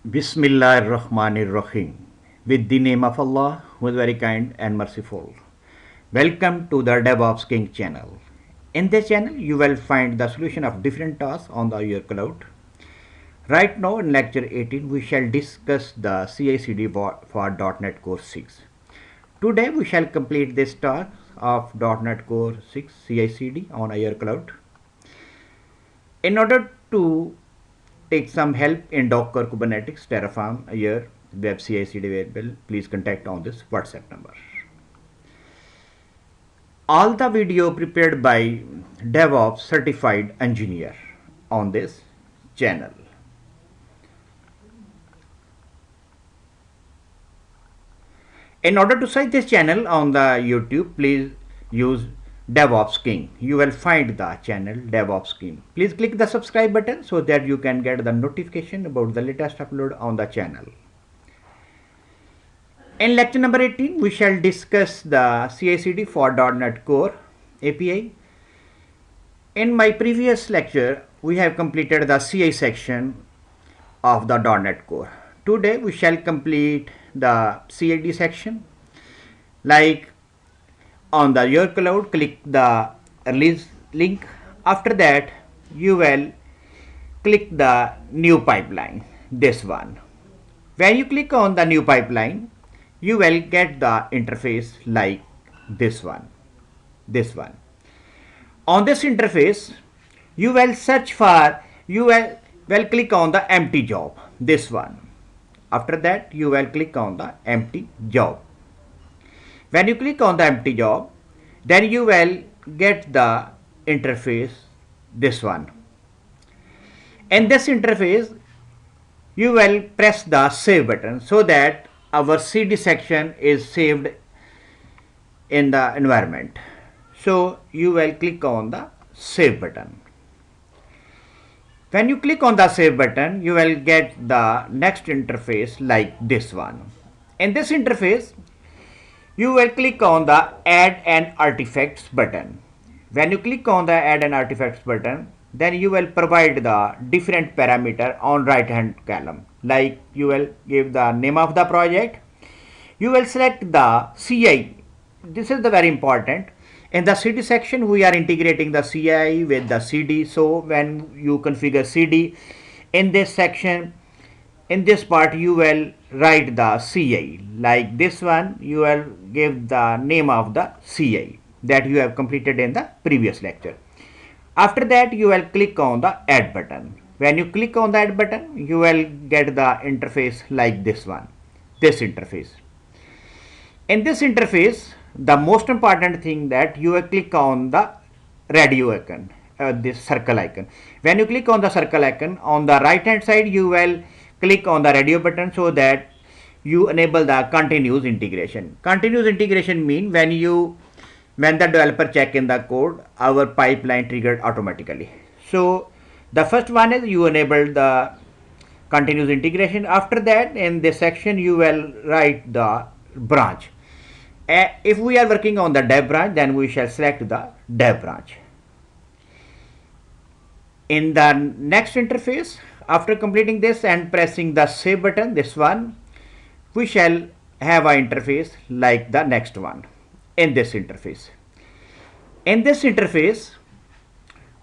Bismillahir-Rahmanir-Rahim. With the name of Allah, who is very kind and merciful. Welcome to the DevOps King channel. In this channel, you will find the solution of different tasks on the Azure cloud. Right now, in lecture 18, we shall discuss the CICD for .NET Core 6. Today, we shall complete this task of .NET Core 6 CICD on Azure cloud. In order to take some help in Docker, Kubernetes, Terraform, Azure Web CI/CD available, please contact on this WhatsApp number. All the video prepared by DevOps certified engineer on this channel. In order to search this channel on the YouTube, please use DevOps King. You will find the channel DevOps King. Please click the subscribe button so that you can get the notification about the latest upload on the channel. In lecture number 18, we shall discuss the CI/CD for .NET Core API. In my previous lecture, we have completed the CI section of the .NET Core. Today, we shall complete the CID section. Like on the Azure cloud, click the release link. After that, you will click the new pipeline, this one. When you click on the new pipeline, you will get the interface like this one. On this interface, you will search for, you will click on the empty job, this one. After that, you will click on the empty job. When you click on the empty job, then you will get the interface, this one. In this interface, you will press the save button so that our CD section is saved in the environment. So you will click on the save button. When you click on the save button, you will get the next interface like this one. In this interface, you will click on the add an artifacts button. When you click on the add an artifacts button, then you will provide the different parameter on right hand column. Like you will give the name of the project. You will select the CI. This is the very important. In the CD section, we are integrating the CI with the CD. So when you configure CD in this section, in this part, you will write the CI. Like this one, you will give the name of the CI that you have completed in the previous lecture. After that, you will click on the add button. When you click on the add button, you will get the interface like this one, this interface. In this interface, the most important thing that you will click on the radio icon, this circle icon. When you click on the circle icon, on the right hand side, you will click on the radio button so that you enable the continuous integration. Continuous integration means when the developer check in the code, our pipeline triggered automatically. So the first one is you enable the continuous integration. After that, in this section, you will write the branch. If we are working on the dev branch, then we shall select the dev branch. In the next interface, after completing this and pressing the save button, this one, we shall have an interface like the next one. In this interface,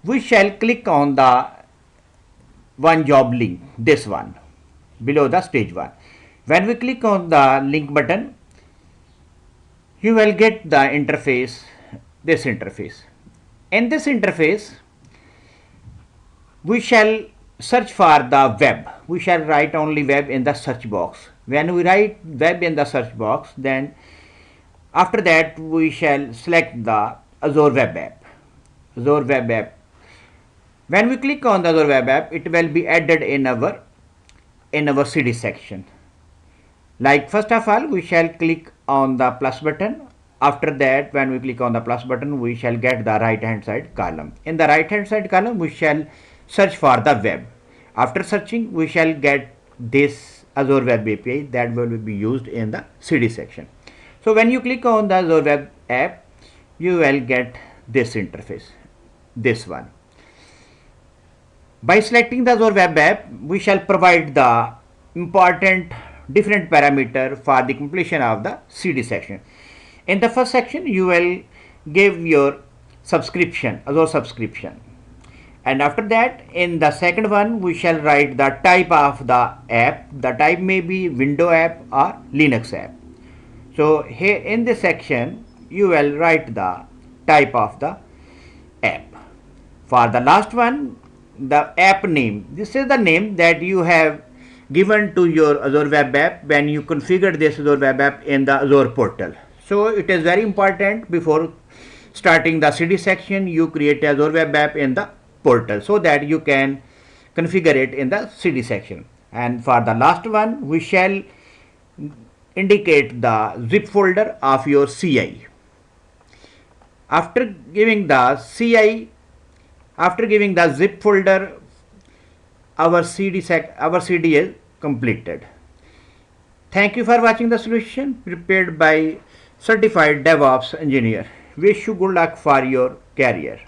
we shall click on the one job link, this one, below the stage 1. When we click on the link button, you will get the interface, this interface. In this interface, we shall search for the web. We shall write only web in the search box. When we write web in the search box, then after that we shall select the Azure WebApp. Azure WebApp. When we click on the Azure WebApp, it will be added in our CD section. Like first of all, we shall click on the plus button. After that, when we click on the plus button, we shall get the right hand side column. In the right hand side column, we shall search for the web. After searching, we shall get this Azure Web API that will be used in the CD section. So when you click on the Azure Web app, you will get this interface, this one. By selecting the Azure Web app, we shall provide the important different parameter for the completion of the CD section. In the first section, you will give your subscription, Azure subscription. And after that, in the second one, we shall write the type of the app. The type may be Windows app or Linux app. So here in this section, you will write the type of the app. For the last one, the app name. This is the name that you have given to your Azure Web App when you configure this Azure Web App in the Azure portal. So it is very important before starting the CD section, you create Azure Web App in the portal so that you can configure it in the CD section. And for the last one, we shall indicate the zip folder of your CI. After giving the CI, after giving the zip folder, our CD is completed. Thank you for watching the solution prepared by certified DevOps engineer. Wish you good luck for your career.